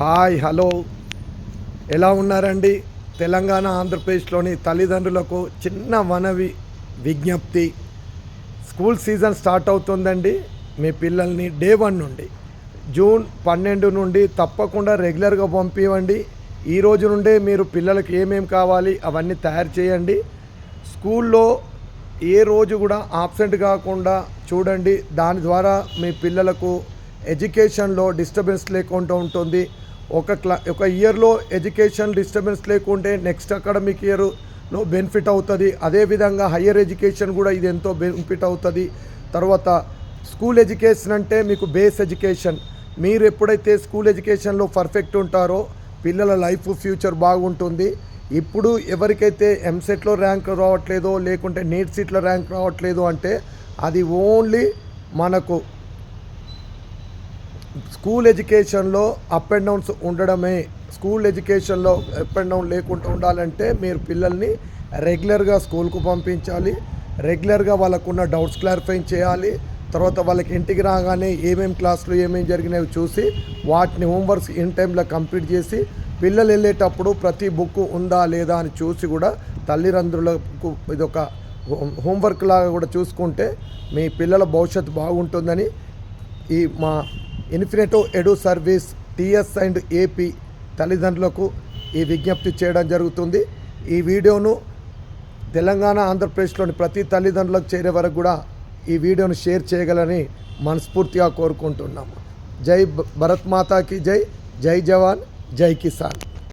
Hi hello ఎలా ఉన్నారండి? తెలంగాణ ఆంధ్రప్రదేశ్లోని తల్లిదండ్రులకు చిన్న విజ్ఞప్తి. స్కూల్ సీజన్ స్టార్ట్ అవుతుందండి. మీ పిల్లల్ని డే 1 నుండి జూన్ 12 నుండి తప్పకుండా రెగ్యులర్గా పంపివ్వండి. ఈ రోజు నుండే మీరు పిల్లలకి ఏమేమి కావాలి అవన్నీ తయారు చేయండి. స్కూల్లో ఏ రోజు కూడా ఆబ్సెంట్ కాకుండా చూడండి. దాని ద్వారా మీ పిల్లలకు ఎడ్యుకేషన్లో డిస్టర్బెన్స్ లేకుండా ఉంటుంది. ఒక ఇయర్లో ఎడ్యుకేషన్ డిస్టర్బెన్స్ లేకుంటే నెక్స్ట్ అకాడమిక్ ఇయర్లో బెనిఫిట్ అవుతుంది. అదేవిధంగా హయ్యర్ ఎడ్యుకేషన్ కూడా ఇది ఎంతో బెనిఫిట్ అవుతుంది. తర్వాత స్కూల్ ఎడ్యుకేషన్ అంటే మీకు బేస్ ఎడ్యుకేషన్. మీరు ఎప్పుడైతే స్కూల్ ఎడ్యుకేషన్లో పర్ఫెక్ట్ ఉంటారో పిల్లల లైఫ్ ఫ్యూచర్ బాగుంటుంది. ఇప్పుడు ఎవరికైతే ఎంసెట్లో ర్యాంక్ రావట్లేదో లేకుంటే నీట్ సీట్లో ర్యాంక్ రావట్లేదు అంటే అది ఓన్లీ మనకు స్కూల్ ఎడ్యుకేషన్లో అప్ అండ్ డౌన్స్ ఉండడమే. స్కూల్ ఎడ్యుకేషన్లో అప్ అండ్ డౌన్ లేకుండా ఉండాలంటే మీరు పిల్లల్ని రెగ్యులర్గా స్కూల్కు పంపించాలి. రెగ్యులర్గా వాళ్ళకున్న డౌట్స్ క్లారిఫై చేయాలి. తర్వాత వాళ్ళకి ఇంటికి రాగానే ఏమేమి క్లాసులు ఏమేమి జరిగినాయో చూసి వాటిని హోంవర్క్స్ ఇన్ టైంలో కంప్లీట్ చేసి పిల్లలు వెళ్ళేటప్పుడు ప్రతి బుక్ ఉందా లేదా అని చూసి కూడా తల్లిదండ్రులకు ఇదొక హోంవర్క్ లాగా కూడా చూసుకుంటే మీ పిల్లల భవిష్యత్తు బాగుంటుందని ఈ మా ఇన్ఫినిటో ఎడు సర్వీస్ టీఎస్ అండ్ ఏపీ తల్లిదండ్రులకు ఈ విజ్ఞప్తి చేయడం జరుగుతుంది. ఈ వీడియోను తెలంగాణ ఆంధ్రప్రదేశ్లోని ప్రతి తల్లిదండ్రులకు చేరే వరకు కూడా ఈ వీడియోను షేర్ చేయగలని మనస్ఫూర్తిగా కోరుకుంటున్నాము. జై భరత్ మాతాకి జై, జై జవాన్, జై కిసాన్.